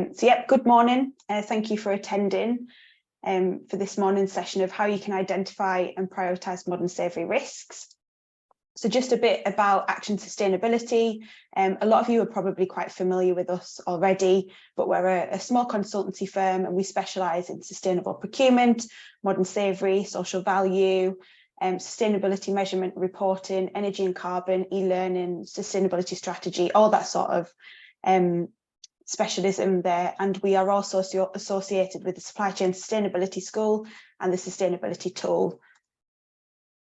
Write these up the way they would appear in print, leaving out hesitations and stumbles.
Good morning. Thank you for attending for this morning's session of how you can identify and prioritise modern slavery risks. So just a bit about action sustainability. A lot of you are probably quite familiar with us already, but we're a small consultancy firm and we specialise in sustainable procurement, modern slavery, social value, sustainability measurement reporting, energy and carbon, e-learning, sustainability strategy, all that sort of specialism there. And we are also associated with the Supply Chain Sustainability School and the Sustainability Tool.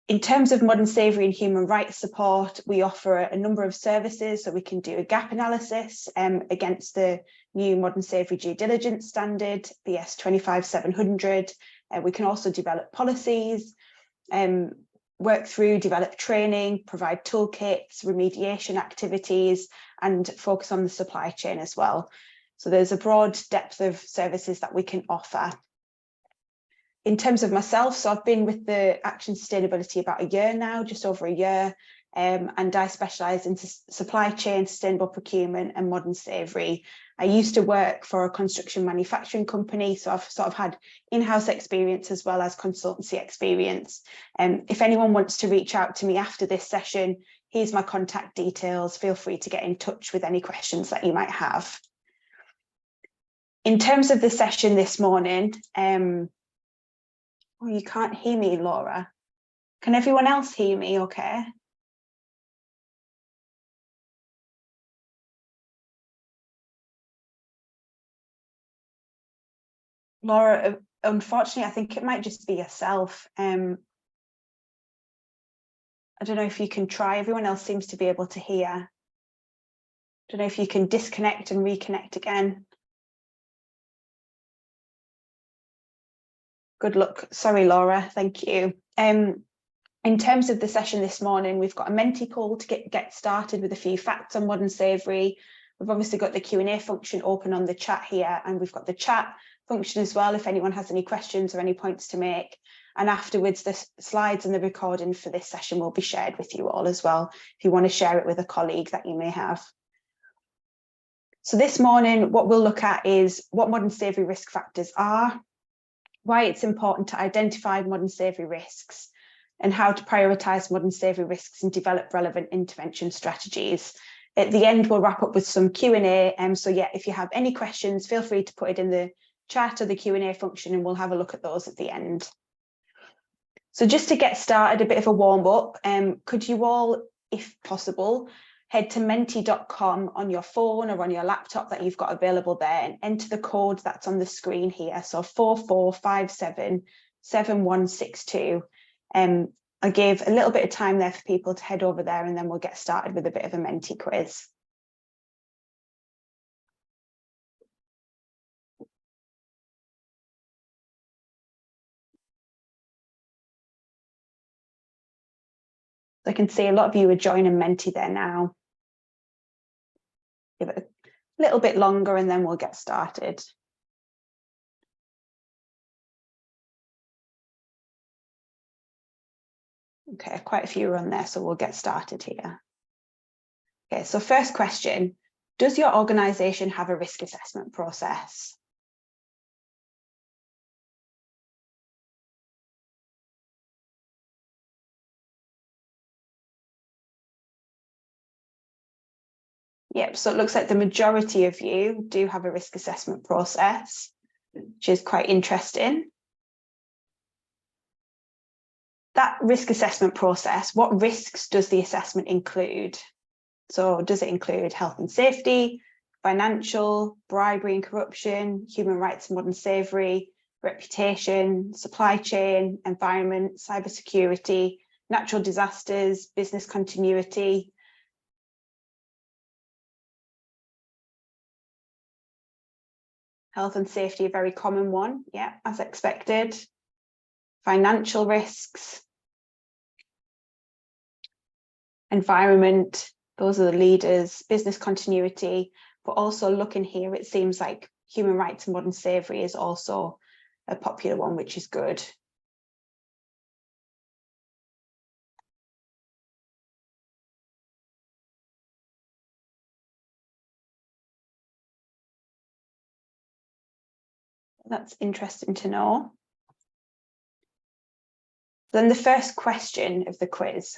In terms of modern slavery and human rights support, we offer a number of services. So we can do a gap analysis against the new modern slavery due diligence standard, BS 25700. We can also develop policies, work through, develop training, provide toolkits, remediation activities, and focus on the supply chain as well. So there's a broad depth of services that we can offer. In terms of myself, so I've been with the Action Sustainability about a year now, just over a year, and I specialise in supply chain, sustainable procurement and modern slavery. I used to work for a construction manufacturing company, so I've sort of had in-house experience as well as consultancy experience. If anyone wants to reach out to me after this session, here's my contact details. Feel free to get in touch with any questions that you might have. In terms of the session this morning, oh, you can't hear me, Laura. Can everyone else hear me okay? Laura, unfortunately, I think it might just be yourself. I don't know if you can try. Everyone else seems to be able to hear. I don't know if you can disconnect and reconnect again. Good luck. Sorry, Laura. Thank you. In terms of the session this morning, we've got a Menti poll to get started with a few facts on modern slavery. We've obviously got the Q&A function open on the chat here, and we've got the chat function as well if anyone has any questions or any points to make. And afterwards, the slides and the recording for this session will be shared with you all as well, if you want to share it with a colleague that you may have. So this morning, what we'll look at is what modern slavery risk factors are, why it's important to identify modern slavery risks, and how to prioritise modern slavery risks and develop relevant intervention strategies. At the end, we'll wrap up with some Q&A. So yeah, if you have any questions, feel free to put it in the chat or the Q&A function and we'll have a look at those at the end. So just to get started, a bit of a warm up, could you all, if possible, head to menti.com on your phone or on your laptop that you've got available there and enter the code that's on the screen here. So 44577162. I gave a little bit of time there for people to head over there and then we'll get started with a bit of a Menti quiz. I can see a lot of you are joining Menti there now. Give it a little bit longer and then we'll get started. Okay, quite a few are on there, so we'll get started here. Okay, so first question, does your organisation have a risk assessment process? Yep, so it looks like the majority of you do have a risk assessment process, which is quite interesting. That risk assessment process, what risks does the assessment include? So does it include health and safety, financial, bribery and corruption, human rights and modern slavery, reputation, supply chain, environment, cybersecurity, natural disasters, business continuity? Health and safety, a very common one, yeah, as expected. Financial risks, environment, those are the leaders, business continuity, but also looking here, it seems like human rights and modern slavery is also a popular one, which is good. That's interesting to know. Then the first question of the quiz.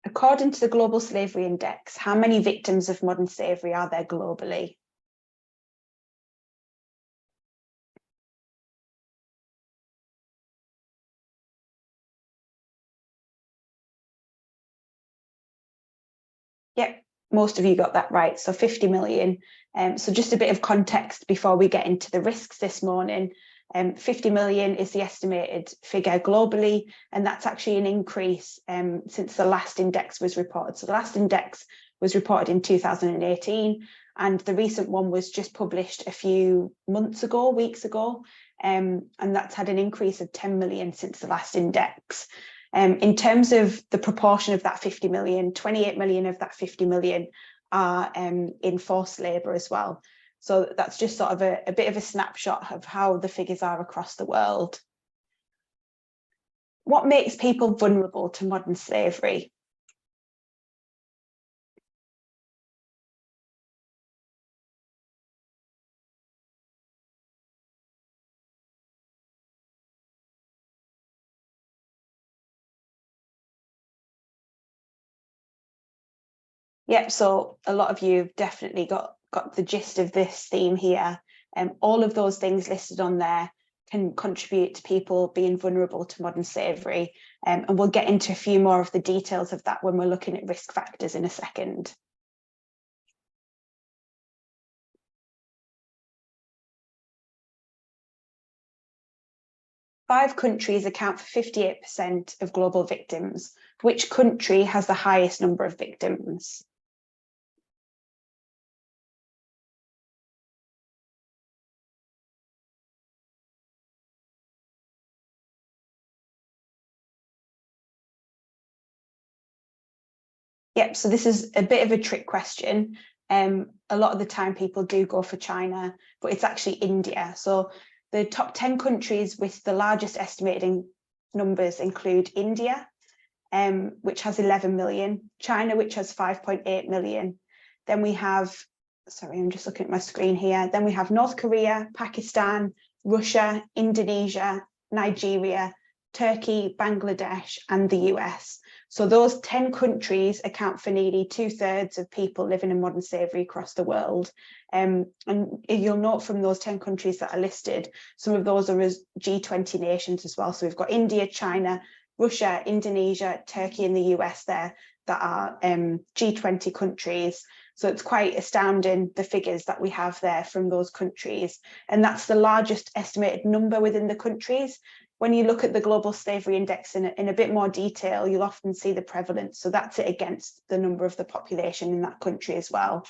According to the Global Slavery Index, how many victims of modern slavery are there globally? Yep, most of you got that right. So 50 million. So just a bit of context before we get into the risks this morning. 50 million is the estimated figure globally, and that's actually an increase since the last index was reported. So the last index was reported in 2018, and the recent one was just published a few weeks ago, and that's had an increase of 10 million since the last index. In terms of the proportion of that 50 million, 28 million of that 50 million are in forced labour as well. So that's just sort of a bit of a snapshot of how the figures are across the world. What makes people vulnerable to modern slavery? Yep, so a lot of you have definitely got the gist of this theme here. All of those things listed on there can contribute to people being vulnerable to modern slavery. And we'll get into a few more of the details of that when we're looking at risk factors in a second. Five countries account for 58% of global victims. Which country has the highest number of victims? Yep, so this is a bit of a trick question. A lot of the time people do go for China, but it's actually India. So the top 10 countries with the largest estimated numbers include India, which has 11 million, China, which has 5.8 million. Then we have, sorry, I'm just looking at my screen here. Then we have North Korea, Pakistan, Russia, Indonesia, Nigeria, Turkey, Bangladesh, and the US. So those 10 countries account for nearly 2/3 of people living in modern slavery across the world. And you'll note from those 10 countries that are listed, some of those are as G20 nations as well. So we've got India, China, Russia, Indonesia, Turkey, and the US there that are G20 countries. So it's quite astounding, the figures that we have there from those countries. And that's the largest estimated number within the countries. When you look at the Global Slavery Index in a bit more detail, you'll often see the prevalence. So that's it against the number of the population in that country as well.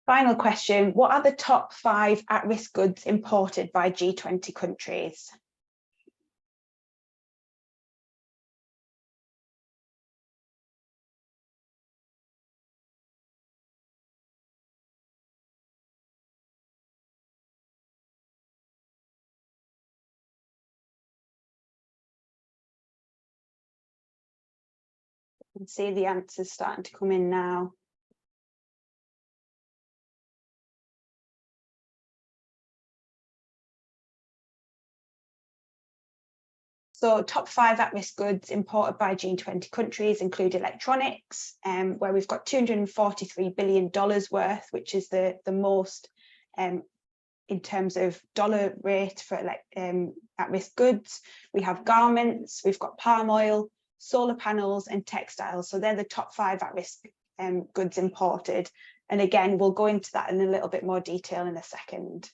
Final question, what are the top 5 at-risk goods imported by G20 countries? You can see the answers starting to come in now. So top 5 at-risk goods imported by G20 countries include electronics, where we've got $243 billion worth, which is the most in terms of dollar rate for at-risk goods. We have garments, we've got palm oil, solar panels, and textiles. So they're the top 5 at-risk goods imported. And again, we'll go into that in a little bit more detail in a second.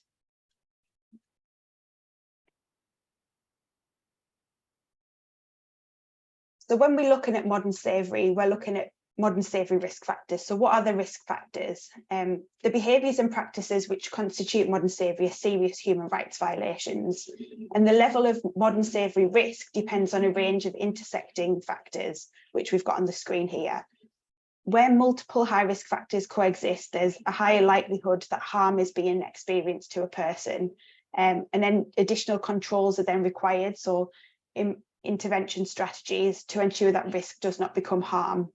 So when we're looking at modern slavery, we're looking at modern slavery risk factors. So what are the risk factors? The behaviours and practices which constitute modern slavery are serious human rights violations. And the level of modern slavery risk depends on a range of intersecting factors, which we've got on the screen here. Where multiple high-risk factors coexist, there's a higher likelihood that harm is being experienced to a person. And then additional controls are then required. So intervention strategies to ensure that risk does not become harm.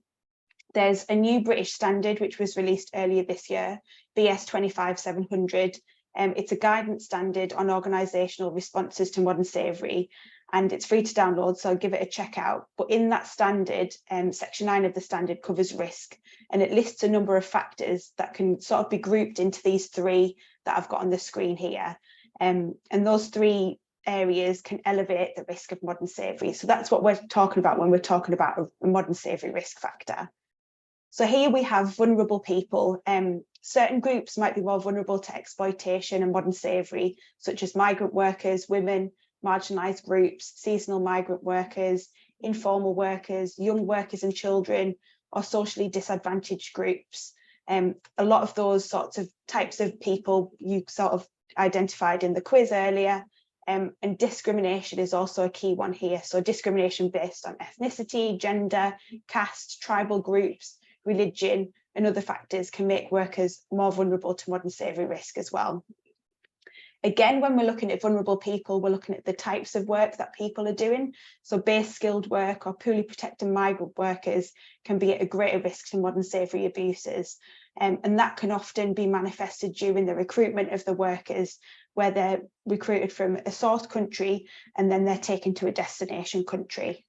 There's a new British standard which was released earlier this year, BS 25700. It's a guidance standard on organisational responses to modern slavery, and it's free to download, so give it a check out. But in that standard, section 9 of the standard covers risk, and it lists a number of factors that can sort of be grouped into these 3 that I've got on the screen here. And those 3 areas can elevate the risk of modern slavery. So that's what we're talking about when we're talking about a modern slavery risk factor. So here we have vulnerable people. Certain groups might be more vulnerable to exploitation and modern slavery, such as migrant workers, women, marginalised groups, seasonal migrant workers, informal workers, young workers and children, or socially disadvantaged groups. A lot of those sorts of types of people you sort of identified in the quiz earlier. And discrimination is also a key one here. So discrimination based on ethnicity, gender, caste, tribal groups, religion, and other factors can make workers more vulnerable to modern slavery risk as well. Again, when we're looking at vulnerable people, we're looking at the types of work that people are doing. So base skilled work or poorly protected migrant workers can be at a greater risk to modern slavery abuses. And that can often be manifested during the recruitment of the workers, where they're recruited from a source country and then they're taken to a destination country.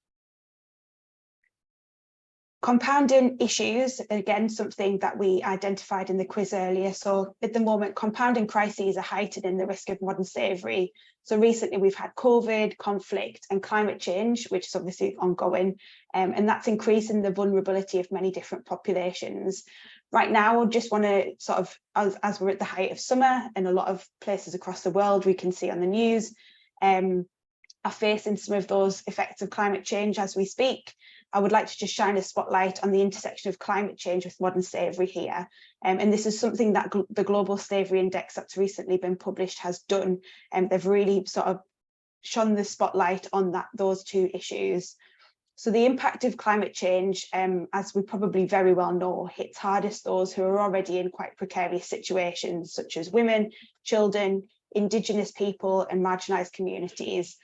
Compounding issues, again, something that we identified in the quiz earlier. So at the moment, compounding crises are heightening the risk of modern slavery. So recently we've had COVID, conflict and climate change, which is obviously ongoing, and that's increasing the vulnerability of many different populations. Right now, I just want to sort of, as we're at the height of summer and a lot of places across the world we can see on the news, are facing some of those effects of climate change as we speak. I would like to just shine a spotlight on the intersection of climate change with modern slavery here. And this is something that the Global Slavery Index that's recently been published has done. And they've really sort of shone the spotlight on those 2 issues. So the impact of climate change, as we probably very well know, hits hardest those who are already in quite precarious situations, such as women, children, Indigenous people and marginalised communities.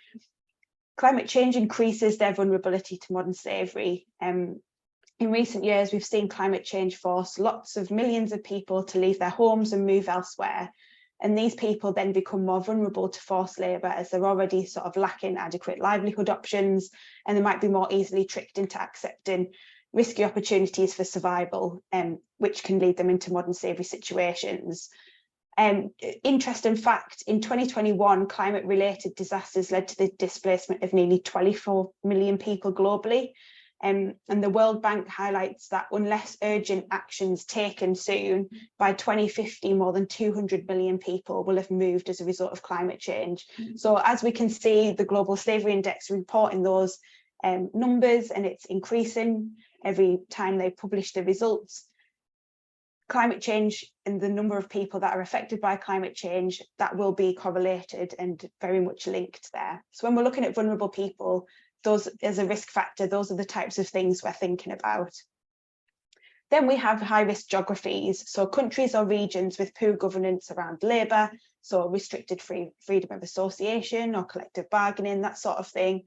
Climate change increases their vulnerability to modern slavery. In recent years, we've seen climate change force lots of millions of people to leave their homes and move elsewhere. And these people then become more vulnerable to forced labour as they're already sort of lacking adequate livelihood options, and they might be more easily tricked into accepting risky opportunities for survival, which can lead them into modern slavery situations. Interesting fact, in 2021, climate-related disasters led to the displacement of nearly 24 million people globally. And the World Bank highlights that unless urgent actions taken soon, by 2050, more than 200 million people will have moved as a result of climate change. So as we can see, the Global Slavery Index reporting those numbers, and it's increasing every time they publish the results. Climate change and the number of people that are affected by climate change, that will be correlated and very much linked there. So when we're looking at vulnerable people, those as a risk factor, those are the types of things we're thinking about. Then we have high-risk geographies, so countries or regions with poor governance around labour, so restricted freedom of association or collective bargaining, that sort of thing,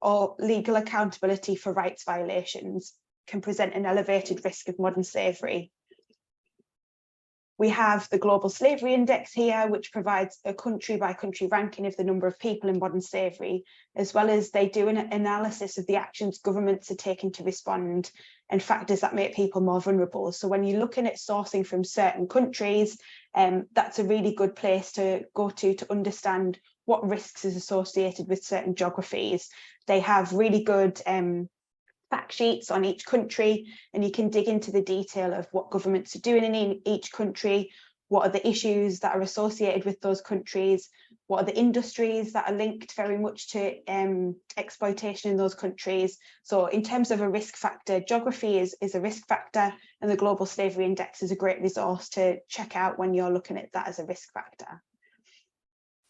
or legal accountability for rights violations can present an elevated risk of modern slavery. We have the Global Slavery Index here, which provides a country-by-country ranking of the number of people in modern slavery, as well as they do an analysis of the actions governments are taking to respond and factors that make people more vulnerable. So when you're looking at sourcing from certain countries, that's a really good place to go to understand what risks is associated with certain geographies. They have really good fact sheets on each country, and you can dig into the detail of what governments are doing in each country, what are the issues that are associated with those countries, what are the industries that are linked very much to exploitation in those countries. So in terms of a risk factor, geography is a risk factor, and the Global Slavery Index is a great resource to check out when you're looking at that as a risk factor.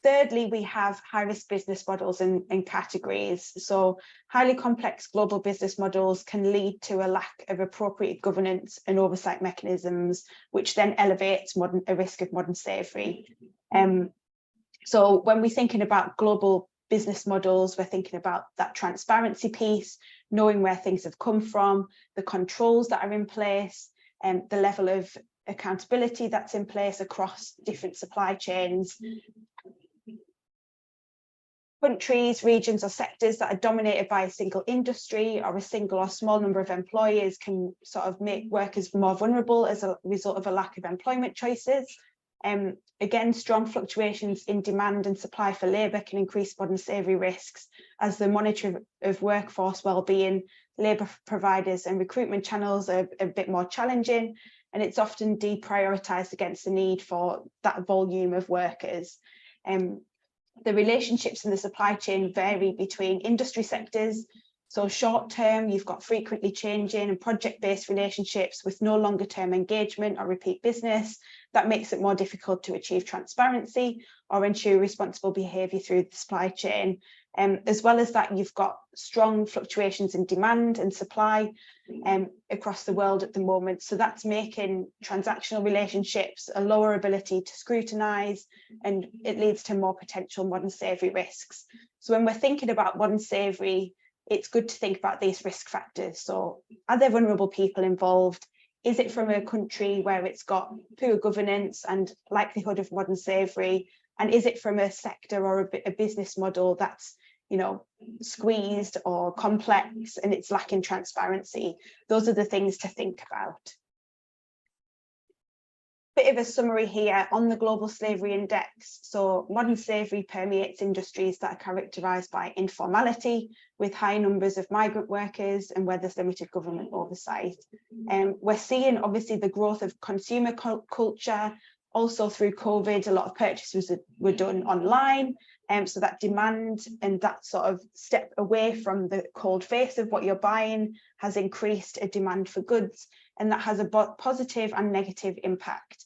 Thirdly, we have high-risk business models and categories. So highly complex global business models can lead to a lack of appropriate governance and oversight mechanisms, which then elevates a risk of modern slavery. So when we're thinking about global business models, we're thinking about that transparency piece, knowing where things have come from, the controls that are in place, and the level of accountability that's in place across different supply chains. Countries, regions or sectors that are dominated by a single industry or a single or small number of employers can sort of make workers more vulnerable as a result of a lack of employment choices. Again, strong fluctuations in demand and supply for labour can increase modern slavery risks as the monitoring of workforce wellbeing, labour providers and recruitment channels are a bit more challenging, and it's often deprioritised against the need for that volume of workers. The relationships in the supply chain vary between industry sectors. So short term, you've got frequently changing and project-based relationships with no longer term engagement or repeat business. That makes it more difficult to achieve transparency or ensure responsible behaviour through the supply chain. As well as that, you've got strong fluctuations in demand and supply across the world at the moment. So that's making transactional relationships a lower ability to scrutinise, and it leads to more potential modern slavery risks. So when we're thinking about modern slavery, it's good to think about these risk factors. So are there vulnerable people involved? Is it from a country where it's got poor governance and likelihood of modern slavery? And is it from a sector or a business model that's, you know, squeezed or complex and it's lacking transparency? Those are the things to think about. Bit of a summary here on the Global Slavery Index. So modern slavery permeates industries that are characterised by informality, with high numbers of migrant workers and where there's limited government oversight. We're seeing obviously the growth of consumer culture. Also through COVID, a lot of purchases were done online. So that demand and that sort of step away from the cold face of what you're buying has increased a demand for goods, and that has a positive and negative impact.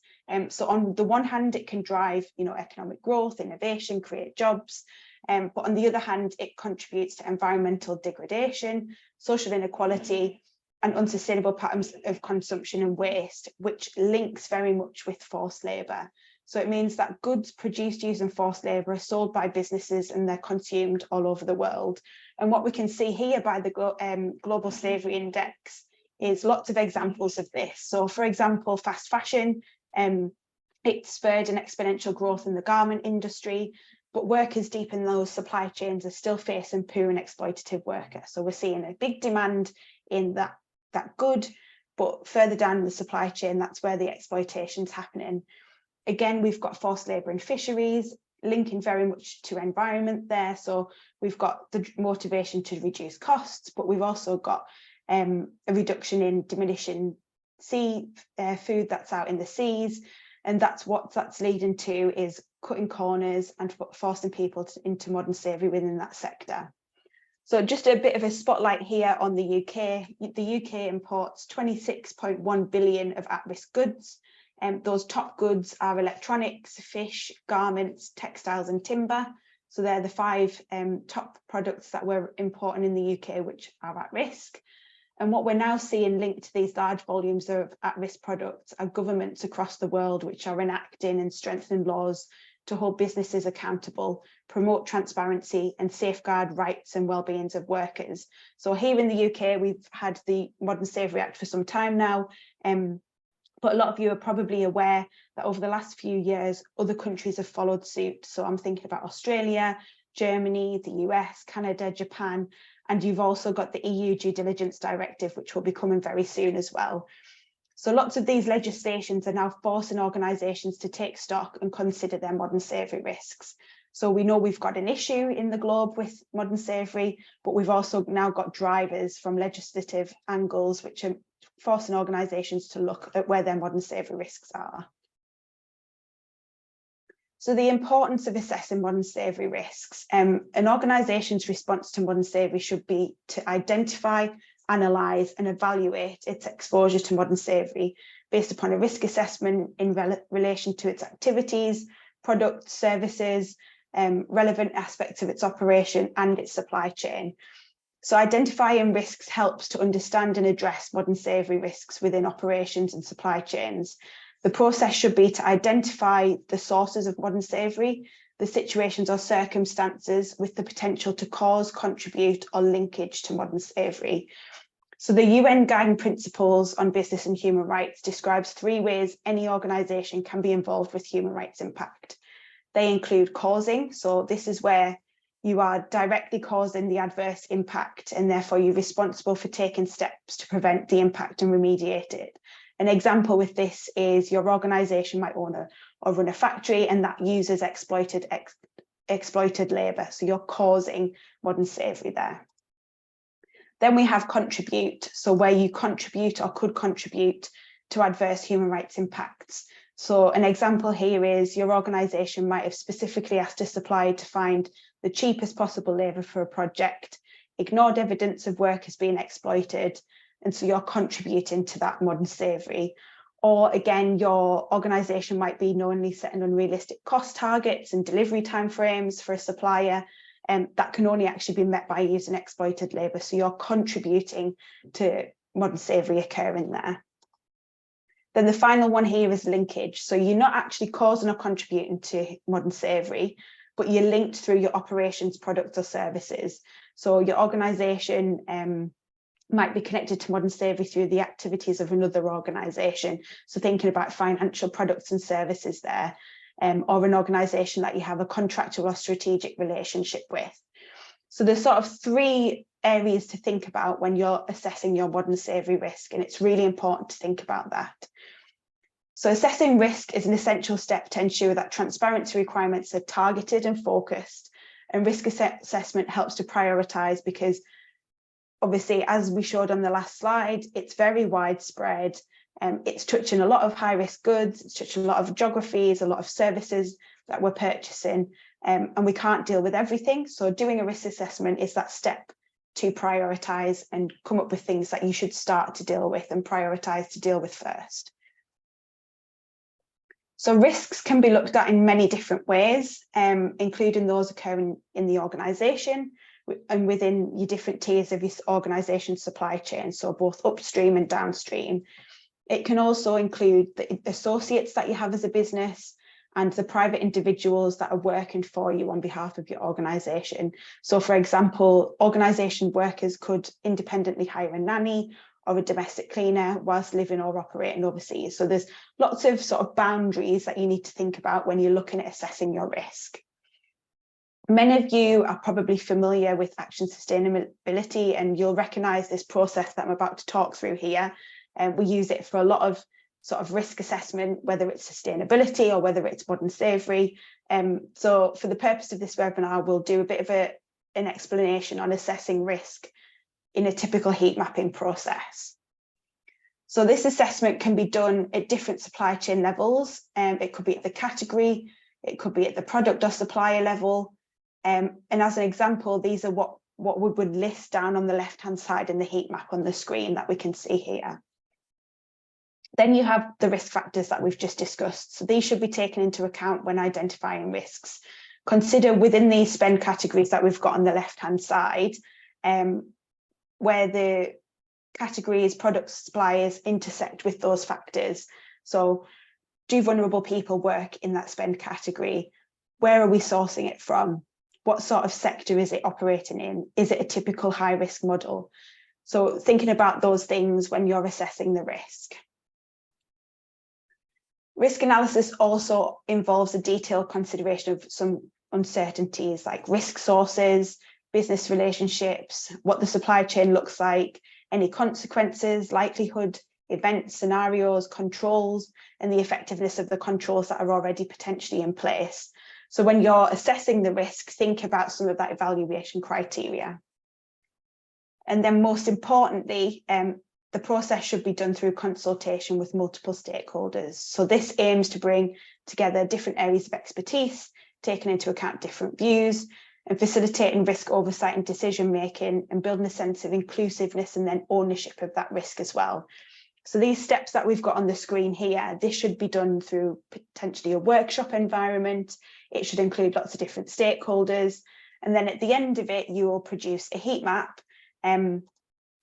So on the one hand, it can drive, you know, economic growth, innovation, create jobs. But on the other hand, it contributes to environmental degradation, social inequality, and unsustainable patterns of consumption and waste, which links very much with forced labour. So it means that goods produced using forced labour are sold by businesses and they're consumed all over the world. And what we can see here by the Global Slavery Index is lots of examples of this. So for example, fast fashion, it spurred an exponential growth in the garment industry, but workers deep in those supply chains are still facing poor and exploitative workers. So we're seeing a big demand in that good, but further down in the supply chain, that's where the exploitation's happening. Again, we've got forced labour in fisheries, linking very much to environment there. So we've got the motivation to reduce costs, but we've also got a reduction in diminishing sea food that's out in the seas. And that's what that's leading to is cutting corners and forcing people into modern slavery within that sector. So just a bit of a spotlight here on the UK. The UK imports 26.1 billion of at-risk goods. Those top goods are electronics, fish, garments, textiles and timber. So they're the 5 top products that we're importing in the UK which are at risk. And what we're now seeing linked to these large volumes of at-risk products are governments across the world which are enacting and strengthening laws to hold businesses accountable, promote transparency and safeguard rights and well-being of workers. So here in the UK, we've had the Modern Slavery Act for some time now, but a lot of you are probably aware that over the last few years, other countries have followed suit. So I'm thinking about Australia, Germany, the US, Canada, Japan, and you've also got the EU Due Diligence Directive, which will be coming very soon as well. So lots of these legislations are now forcing organisations to take stock and consider their modern slavery risks. So we know we've got an issue in the globe with modern slavery, but we've also now got drivers from legislative angles which are forcing organisations to look at where their modern slavery risks are. So the importance of assessing modern slavery risks. An organisation's response to modern slavery should be to identify, analyse and evaluate its exposure to modern slavery based upon a risk assessment in relation to its activities, products, services, relevant aspects of its operation and its supply chain. So identifying risks helps to understand and address modern slavery risks within operations and supply chains. The process should be to identify the sources of modern slavery, the situations or circumstances with the potential to cause, contribute, or linkage to modern slavery. So the UN Guiding Principles on Business and Human Rights describes 3 ways any organisation can be involved with human rights impact. They include causing, so this is where you are directly causing the adverse impact and therefore you're responsible for taking steps to prevent the impact and remediate it. An example with this is your organisation might own or run a factory and that uses exploited labour, so you're causing modern slavery there. Then we have contribute, so where you contribute or could contribute to adverse human rights impacts. So an example here is your organisation might have specifically asked a supplier to find the cheapest possible labour for a project, ignored evidence of workers being exploited, and so you're contributing to that modern slavery. Or again, your organisation might be knowingly setting unrealistic cost targets and delivery timeframes for a supplier, and that can only actually be met by using exploited labour. So you're contributing to modern slavery occurring there. Then the final one here is linkage. So you're not actually causing or contributing to modern slavery, but you're linked through your operations, products or services. So your organisation might be connected to modern slavery through the activities of another organisation. So thinking about financial products and services there, or an organisation that you have a contractual or strategic relationship with. So there's sort of 3 areas to think about when you're assessing your modern slavery risk, and it's really important to think about that. So assessing risk is an essential step to ensure that transparency requirements are targeted and focused, and risk assessment helps to prioritise because obviously, as we showed on the last slide, it's very widespread. It's touching a lot of high-risk goods, it's touching a lot of geographies, a lot of services that we're purchasing, and we can't deal with everything. So doing a risk assessment is that step to prioritise and come up with things that you should start to deal with and prioritise to deal with first. So risks can be looked at in many different ways, including those occurring in the organisation and within your different tiers of your organisation supply chain, so both upstream and downstream. It can also include the associates that you have as a business and the private individuals that are working for you on behalf of your organisation. So for example, organisation workers could independently hire a nanny or a domestic cleaner whilst living or operating overseas. So there's lots of sort of boundaries that you need to think about when you're looking at assessing your risk. Many of you are probably familiar with action sustainability, and you'll recognise this process that I'm about to talk through here. And we use it for a lot of sort of risk assessment, whether it's sustainability or whether it's modern slavery. So for the purpose of this webinar, we'll do a bit of an explanation on assessing risk in a typical heat mapping process. So this assessment can be done at different supply chain levels. It could be at the category, it could be at the product or supplier level. And as an example, these are what we would list down on the left-hand side in the heat map on the screen that we can see here. Then you have the risk factors that we've just discussed. So these should be taken into account when identifying risks. Consider within these spend categories that we've got on the left-hand side, where the categories, products, suppliers intersect with those factors. So do vulnerable people work in that spend category? Where are we sourcing it from? What sort of sector is it operating in? Is it a typical high risk model? So thinking about those things when you're assessing the risk. Risk analysis also involves a detailed consideration of some uncertainties like risk sources, business relationships, what the supply chain looks like, any consequences, likelihood, events, scenarios, controls, and the effectiveness of the controls that are already potentially in place. So when you're assessing the risk, think about some of that evaluation criteria. And then most importantly, the process should be done through consultation with multiple stakeholders. So this aims to bring together different areas of expertise, taking into account different views, and facilitating risk oversight and decision making, and building a sense of inclusiveness and then ownership of that risk as well. So these steps that we've got on the screen here, this should be done through potentially a workshop environment. It should include lots of different stakeholders. And then at the end of it, you will produce a heat map,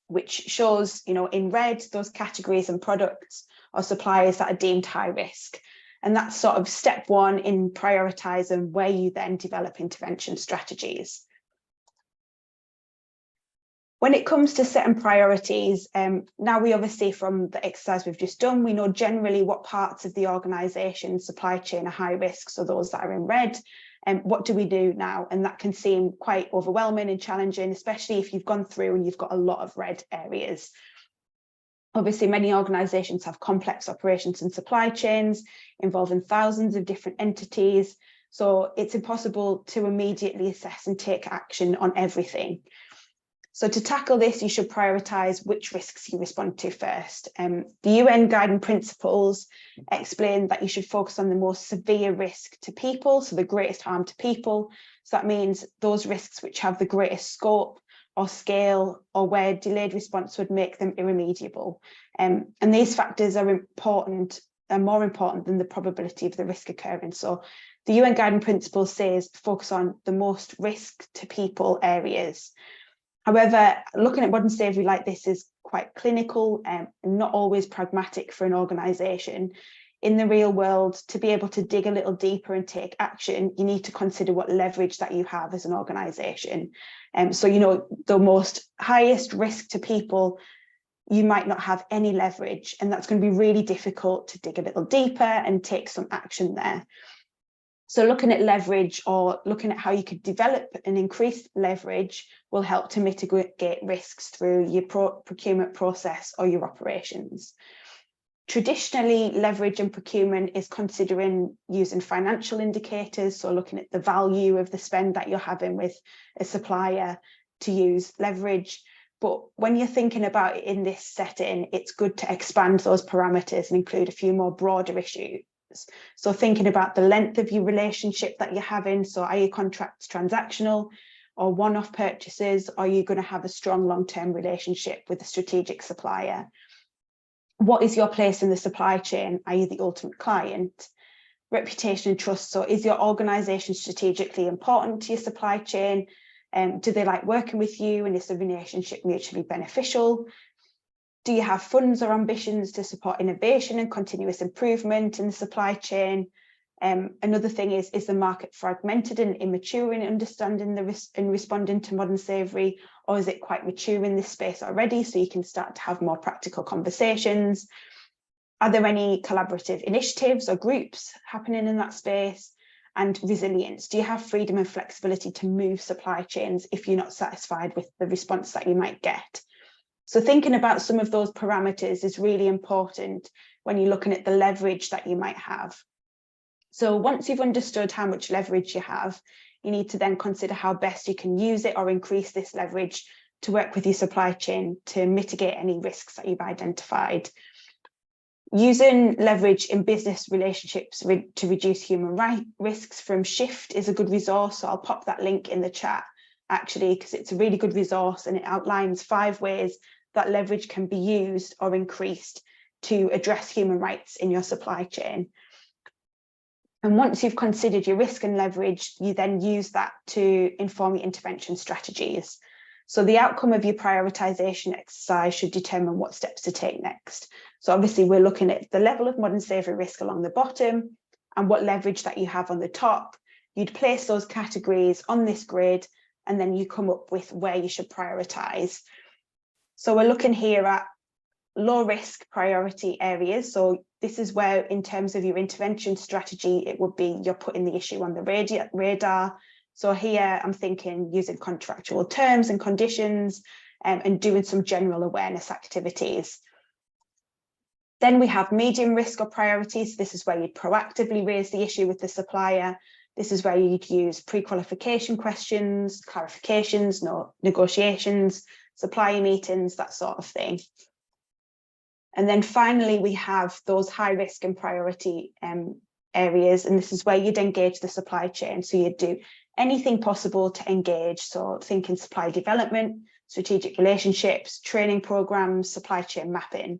which shows, in red, those categories and products or suppliers that are deemed high risk. And that's sort of step one in prioritising, where you then develop intervention strategies. When it comes to setting priorities, now we obviously, from the exercise we've just done, we know generally what parts of the organisation supply chain are high risk, so those that are in red. What do we do now? And that can seem quite overwhelming and challenging, especially if you've gone through and you've got a lot of red areas. Obviously, many organisations have complex operations and supply chains involving thousands of different entities, so it's impossible to immediately assess and take action on everything. So to tackle this, you should prioritise which risks you respond to first. The UN Guiding Principles explain that you should focus on the most severe risk to people, so the greatest harm to people. So that means those risks which have the greatest scope or scale, or where delayed response would make them irremediable. And these factors are more important than the probability of the risk occurring. So the UN Guiding Principles says focus on the most risk to people areas. However, looking at modern slavery like this is quite clinical and not always pragmatic for an organisation. In the real world, to be able to dig a little deeper and take action, you need to consider what leverage that you have as an organisation. So, you know, the most highest risk to people, you might not have any leverage, and that's going to be really difficult to dig a little deeper and take some action there. So looking at leverage, or looking at how you could develop and increase leverage, will help to mitigate risks through your procurement process or your operations. Traditionally, leverage in procurement is considering using financial indicators, so looking at the value of the spend that you're having with a supplier to use leverage. But when you're thinking about it in this setting, it's good to expand those parameters and include a few more broader issues. So thinking about the length of your relationship that you're having. So are your contracts transactional or one-off purchases? Or are you going to have a strong long-term relationship with a strategic supplier? What is your place in the supply chain? Are you the ultimate client? Reputation and trust. So is your organisation strategically important to your supply chain? Do they like working with you? And is the relationship mutually beneficial? Do you have funds or ambitions to support innovation and continuous improvement in the supply chain? Another thing is the market fragmented and immature in understanding the risk and responding to modern slavery, or is it quite mature in this space already, so you can start to have more practical conversations? Are there any collaborative initiatives or groups happening in that space? And resilience. Do you have freedom and flexibility to move supply chains if you're not satisfied with the response that you might get? So thinking about some of those parameters is really important when you're looking at the leverage that you might have. So once you've understood how much leverage you have, you need to then consider how best you can use it or increase this leverage to work with your supply chain to mitigate any risks that you've identified. Using leverage in business relationships to reduce human rights risks from Shift is a good resource. So I'll pop that link in the chat, actually, because it's a really good resource and it outlines 5 ways that leverage can be used or increased to address human rights in your supply chain. And once you've considered your risk and leverage, you then use that to inform your intervention strategies. So the outcome of your prioritisation exercise should determine what steps to take next. So obviously we're looking at the level of modern slavery risk along the bottom and what leverage that you have on the top. You'd place those categories on this grid, and then you come up with where you should prioritise. So we're looking here at low risk priority areas. So this is where, in terms of your intervention strategy, it would be you're putting the issue on the radar. So here I'm thinking using contractual terms and conditions and doing some general awareness activities. Then we have medium risk or priorities. This is where you'd proactively raise the issue with the supplier. This is where you'd use pre-qualification questions, clarifications, negotiations, supplier meetings, that sort of thing. And then finally, we have those high risk and priority areas. And this is where you'd engage the supply chain. So you'd do anything possible to engage. So thinking supply development, strategic relationships, training programs, supply chain mapping.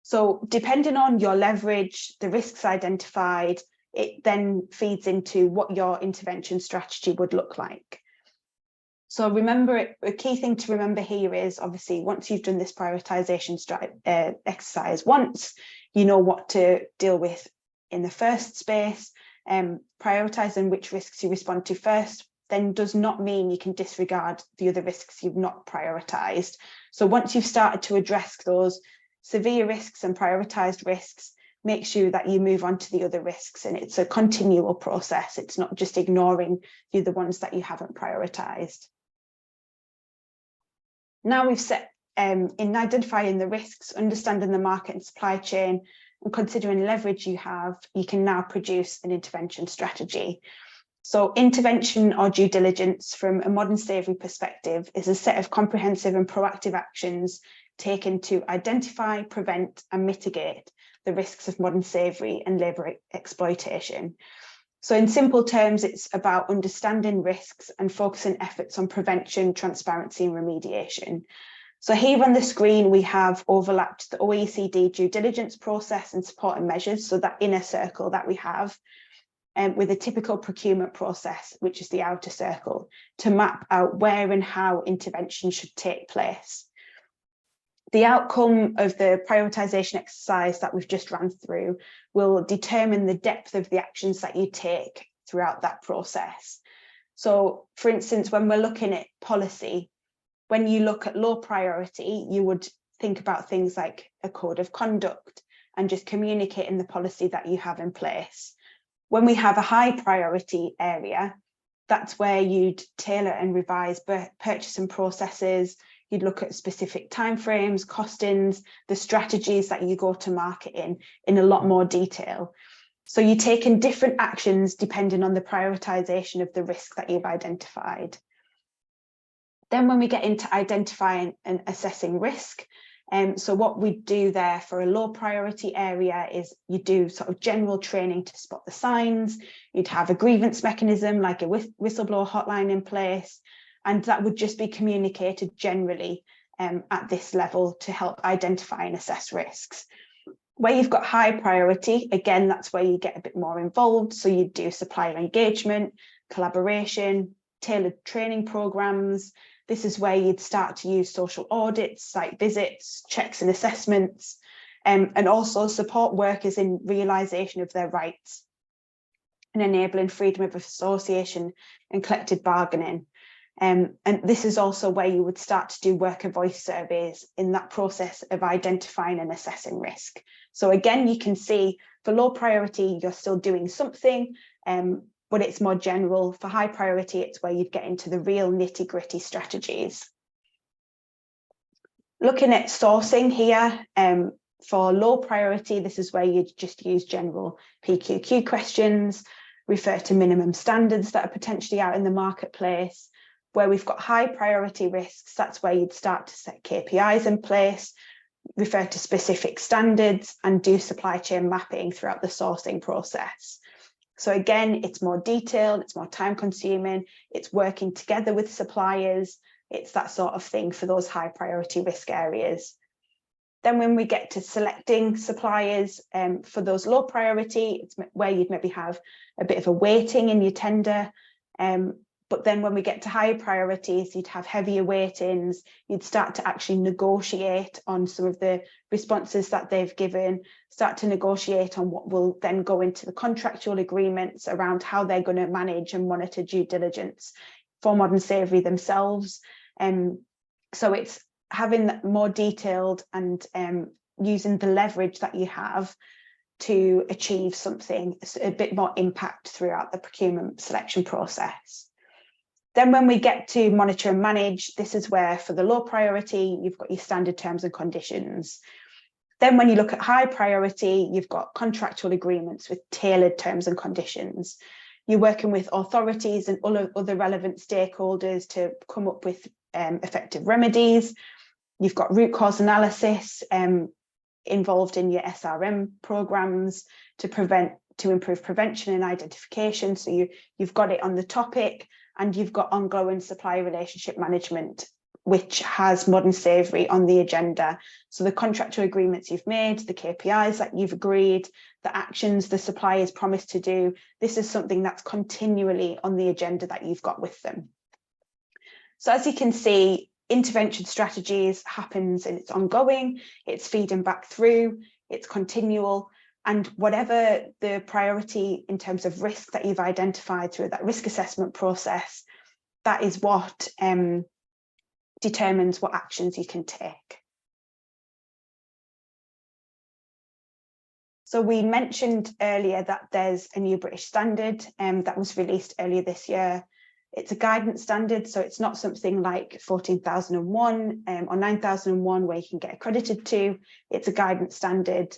So depending on your leverage, the risks identified, it then feeds into what your intervention strategy would look like. So remember, a key thing to remember here is, obviously, once you've done this prioritisation exercise once, you know what to deal with in the first space, prioritising which risks you respond to first, then does not mean you can disregard the other risks you've not prioritised. So once you've started to address those severe risks and prioritised risks, make sure that you move on to the other risks, and it's a continual process. It's not just ignoring the other ones that you haven't prioritised. Now we've set in identifying the risks, understanding the market and supply chain, and considering leverage you have, you can now produce an intervention strategy. So intervention or due diligence from a modern slavery perspective is a set of comprehensive and proactive actions taken to identify, prevent and mitigate the risks of modern slavery and labour exploitation. So in simple terms, it's about understanding risks and focusing efforts on prevention, transparency and remediation. So here on the screen, we have overlapped the OECD due diligence process and supporting measures, so that inner circle that we have, with a typical procurement process, which is the outer circle, to map out where and how intervention should take place. The outcome of the prioritisation exercise that we've just run through will determine the depth of the actions that you take throughout that process. So, for instance, when we're looking at policy, when you look at low priority, you would think about things like a code of conduct and just communicating the policy that you have in place. When we have a high priority area, that's where you'd tailor and revise purchasing processes. You'd look at specific timeframes, costings, the strategies that you go to market in a lot more detail. So you're taking different actions depending on the prioritisation of the risk that you've identified. Then when we get into identifying and assessing risk, so what we do there for a low priority area is you do sort of general training to spot the signs. You'd have a grievance mechanism like a whistleblower hotline in place, and that would just be communicated generally at this level to help identify and assess risks. Where you've got high priority, again, that's where you get a bit more involved. So you do supplier engagement, collaboration, tailored training programs. This is where you'd start to use social audits, site visits, checks and assessments, and also support workers in realisation of their rights and enabling freedom of association and collective bargaining. And this is also where you would start to do worker voice surveys in that process of identifying and assessing risk. So again, you can see for low priority, you're still doing something, but it's more general. For high priority, it's where you'd get into the real nitty-gritty strategies. Looking at sourcing here, for low priority, this is where you'd just use general PQQ questions, refer to minimum standards that are potentially out in the marketplace. Where we've got high priority risks, that's where you'd start to set KPIs in place, refer to specific standards and do supply chain mapping throughout the sourcing process. So again, it's more detailed, it's more time consuming, it's working together with suppliers, it's that sort of thing for those high priority risk areas. Then when we get to selecting suppliers for those low priority, it's where you'd maybe have a bit of a weighting in your tender. But then when we get to higher priorities, you'd have heavier weightings, you'd start to actually negotiate on some of the responses that they've given, start to negotiate on what will then go into the contractual agreements around how they're going to manage and monitor due diligence for modern slavery themselves. So it's having that more detailed and using the leverage that you have to achieve something, a bit more impact throughout the procurement selection process. Then when we get to monitor and manage, this is where for the low priority, you've got your standard terms and conditions. Then when you look at high priority, you've got contractual agreements with tailored terms and conditions. You're working with authorities and other relevant stakeholders to come up with effective remedies. You've got root cause analysis involved in your SRM programs to improve prevention and identification. So you've got it on the topic, and you've got ongoing supplier relationship management, which has modern slavery on the agenda. So the contractual agreements you've made, the KPIs that you've agreed, the actions the suppliers promised to do, this is something that's continually on the agenda that you've got with them. So as you can see, intervention strategies happens and it's ongoing, it's feeding back through, it's continual. And whatever the priority in terms of risk that you've identified through that risk assessment process, that is what determines what actions you can take. So we mentioned earlier that there's a new British standard that was released earlier this year. It's a guidance standard, so it's not something like 14,001 or 9,001 where you can get accredited to. It's a guidance standard.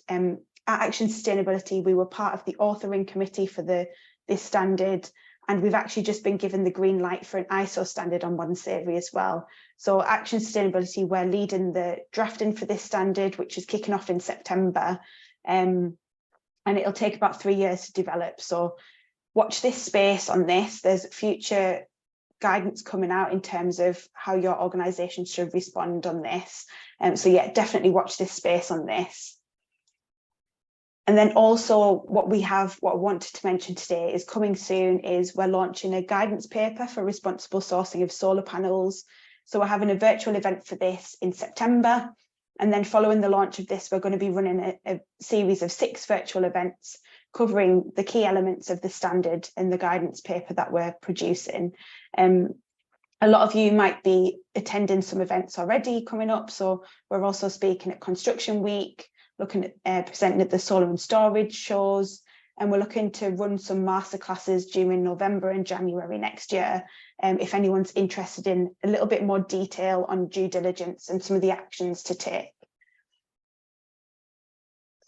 At Action Sustainability, we were part of the authoring committee for this standard, and we've actually just been given the green light for an ISO standard on modern slavery as well. So Action Sustainability, we're leading the drafting for this standard, which is kicking off in September. And it'll take about 3 years to develop. So watch this space on this. There's future guidance coming out in terms of how your organisation should respond on this. So yeah, definitely watch this space on this. And then also what I wanted to mention today is coming soon is we're launching a guidance paper for responsible sourcing of solar panels. So we're having a virtual event for this in September. And then following the launch of this, we're going to be running a series of 6 virtual events covering the key elements of the standard and the guidance paper that we're producing. A lot of you might be attending some events already coming up. So we're also speaking at Construction Week, looking at presenting at the solar and storage shows, and we're looking to run some masterclasses during November and January next year. If anyone's interested in a little bit more detail on due diligence and some of the actions to take.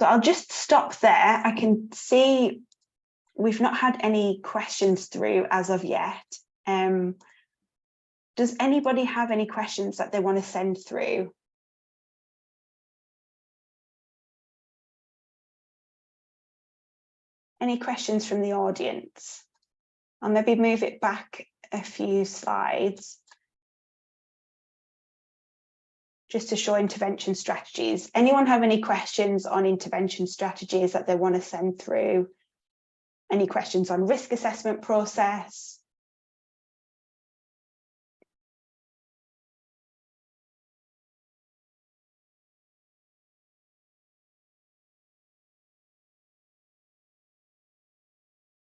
So I'll just stop there. I can see we've not had any questions through as of yet. Does anybody have any questions that they want to send through? Any questions from the audience? I'll maybe move it back a few slides just to show intervention strategies. Anyone have any questions on intervention strategies that they want to send through? Any questions on risk assessment process?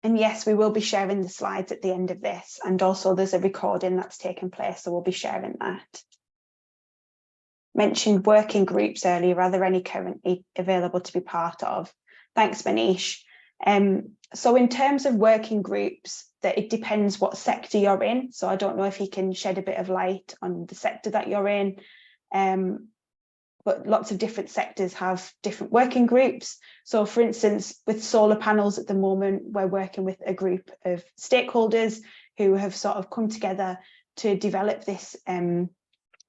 And yes, we will be sharing the slides at the end of this. And also there's a recording that's taken place, so we'll be sharing that. Mentioned working groups earlier. Are there any currently available to be part of? Thanks, Manish. So in terms of working groups, that it depends what sector you're in. So I don't know if you can shed a bit of light on the sector that you're in. But lots of different sectors have different working groups. So for instance, with solar panels at the moment, we're working with a group of stakeholders who have sort of come together to develop this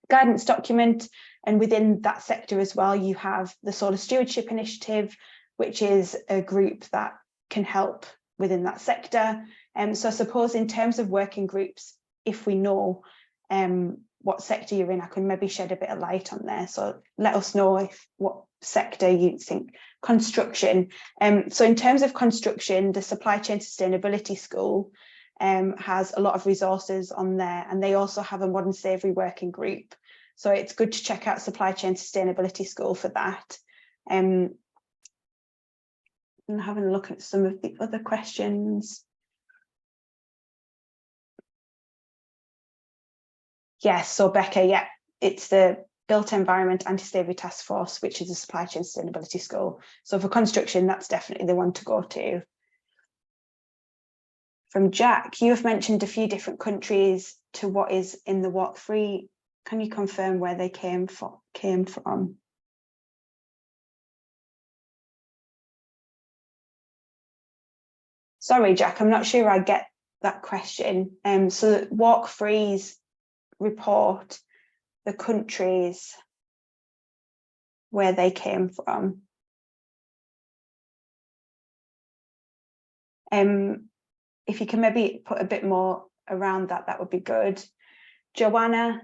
guidance document. And within that sector as well, you have the Solar Stewardship Initiative, which is a group that can help within that sector. So I suppose in terms of working groups, if we know what sector you're in, I can maybe shed a bit of light on there. So let us know what sector you think. Construction. So in terms of construction, the Supply Chain Sustainability School has a lot of resources on there, and they also have a modern slavery working group. So it's good to check out Supply Chain Sustainability School for that. And having a look at some of the other questions. Yes, so Becca, yeah, it's the Built Environment Anti-Slavery Task Force, which is a Supply Chain Sustainability School. So for construction, that's definitely the one to go to. From Jack, you have mentioned a few different countries to what is in the Walk Free. Can you confirm where they came from? Sorry, Jack, I'm not sure I get that question. So Walk Free's report the countries where they came from. If you can maybe put a bit more around that, that would be good. Joanna,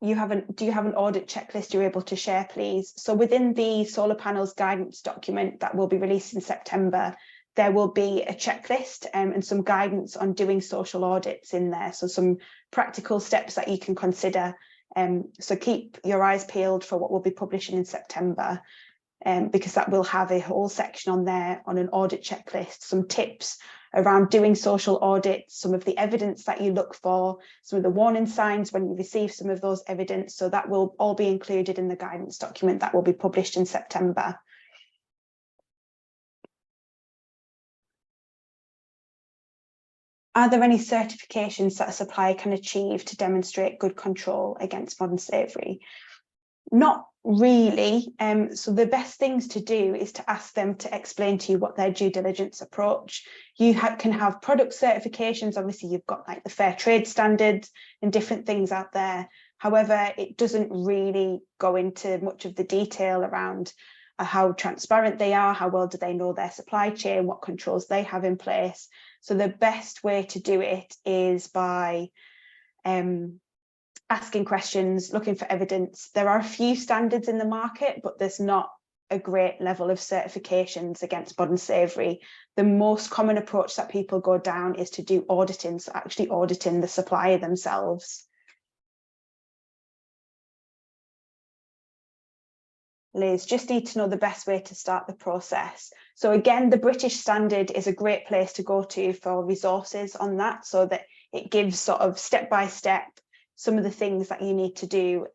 do you have an audit checklist you're able to share, please? So within the solar panels guidance document that will be released in September, there will be a checklist and some guidance on doing social audits in there. So some practical steps that you can consider. So keep your eyes peeled for what we'll be publishing in September. because that will have a whole section on there on an audit checklist, some tips around doing social audits, some of the evidence that you look for, some of the warning signs when you receive some of those evidence. So that will all be included in the guidance document that will be published in September. Are there any certifications that a supplier can achieve to demonstrate good control against modern slavery? Not really. So the best things to do is to ask them to explain to you what their due diligence approach. You can have product certifications. Obviously, you've got like the fair trade standards and different things out there. However, it doesn't really go into much of the detail around how transparent they are, how well do they know their supply chain, what controls they have in place. So the best way to do it is by asking questions, looking for evidence. There are a few standards in the market, but there's not a great level of certifications against modern slavery. The most common approach that people go down is to do auditing, so actually auditing the supplier themselves. Liz, just need to know the best way to start the process. So again, the British standard is a great place to go to for resources on that, so that it gives sort of step-by-step some of the things that you need to do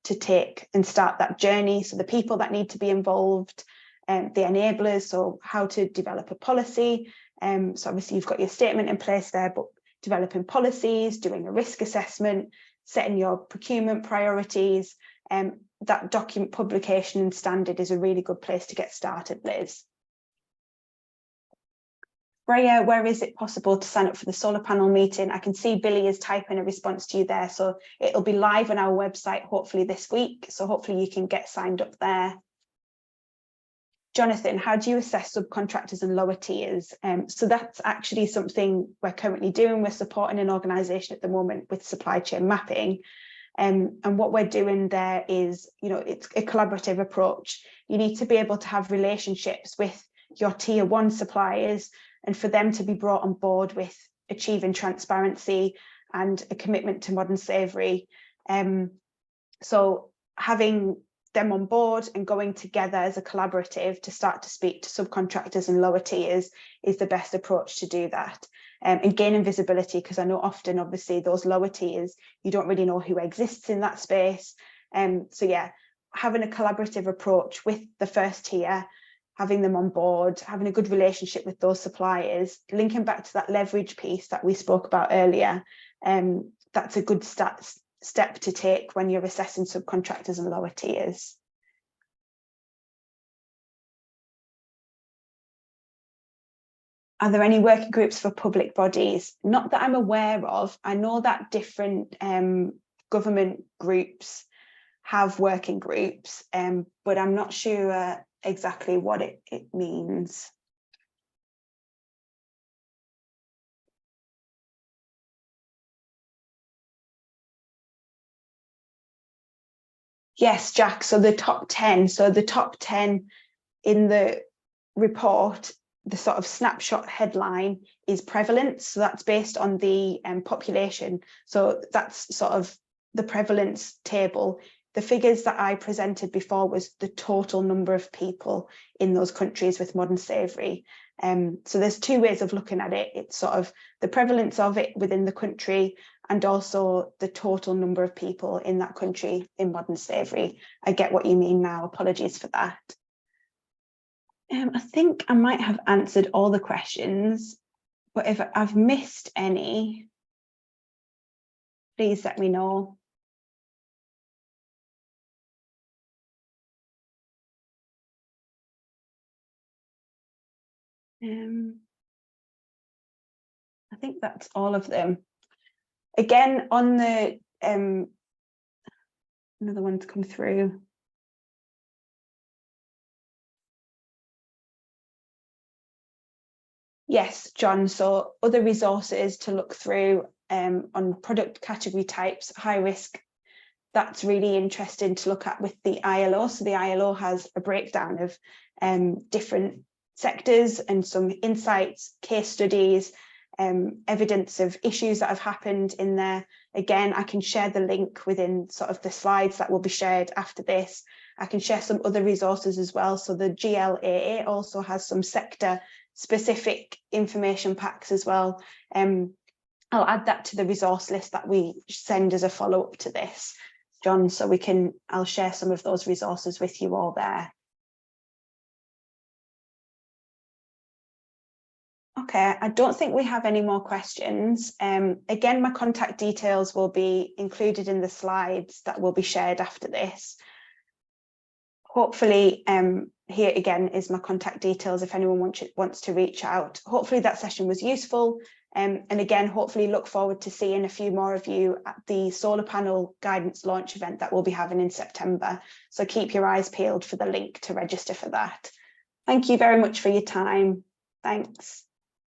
to take and start that journey. So the people that need to be involved, the enablers, so how to develop a policy. So obviously you've got your statement in place there, but developing policies, doing a risk assessment, setting your procurement priorities. That document publication and standard is a really good place to get started, Liz. Freya, where is it possible to sign up for the solar panel meeting? I can see Billy is typing a response to you there. So it'll be live on our website, hopefully this week. So hopefully you can get signed up there. Jonathan, how do you assess subcontractors and lower tiers? So that's actually something we're currently doing. We're supporting an organisation at the moment with supply chain mapping. And what we're doing there is, it's a collaborative approach. You need to be able to have relationships with your tier 1 suppliers, and for them to be brought on board with achieving transparency and a commitment to modern slavery. So having them on board and going together as a collaborative to start to speak to subcontractors and lower tiers is the best approach to do that. And gaining visibility, because I know often, obviously, those lower tiers, you don't really know who exists in that space. So yeah, having a collaborative approach with the first tier, having them on board, having a good relationship with those suppliers, linking back to that leverage piece that we spoke about earlier, that's a good step to take when you're assessing subcontractors and lower tiers. Are there any working groups for public bodies? Not that I'm aware of. I know that different government groups have working groups, but I'm not sure exactly what it means. Yes, Jack, so the top 10. So the top 10 in the report, the sort of snapshot headline is prevalence. So that's based on the population. So that's sort of the prevalence table. The figures that I presented before was the total number of people in those countries with modern slavery. So there's two ways of looking at it. It's sort of the prevalence of it within the country and also the total number of people in that country in modern slavery. I get what you mean now. Apologies for that. I think I might have answered all the questions, but if I've missed any, please let me know. I think that's all of them. Again, on the another one to come through. Yes, John. So other resources to look through on product category types, high risk. That's really interesting to look at with the ILO. So the ILO has a breakdown of different sectors and some insights, case studies, evidence of issues that have happened in there. Again, I can share the link within sort of the slides that will be shared after this. I can share some other resources as well. So the GLAA also has some sector specific information packs as well. I'll add that to the resource list that we send as a follow-up to this, John, so I'll share some of those resources with you all there. Okay, I don't think we have any more questions. Again, my contact details will be included in the slides that will be shared after this. Hopefully, here again is my contact details if anyone wants to reach out. Hopefully that session was useful. And again, hopefully look forward to seeing a few more of you at the solar panel guidance launch event that we'll be having in September. So keep your eyes peeled for the link to register for that. Thank you very much for your time. Thanks.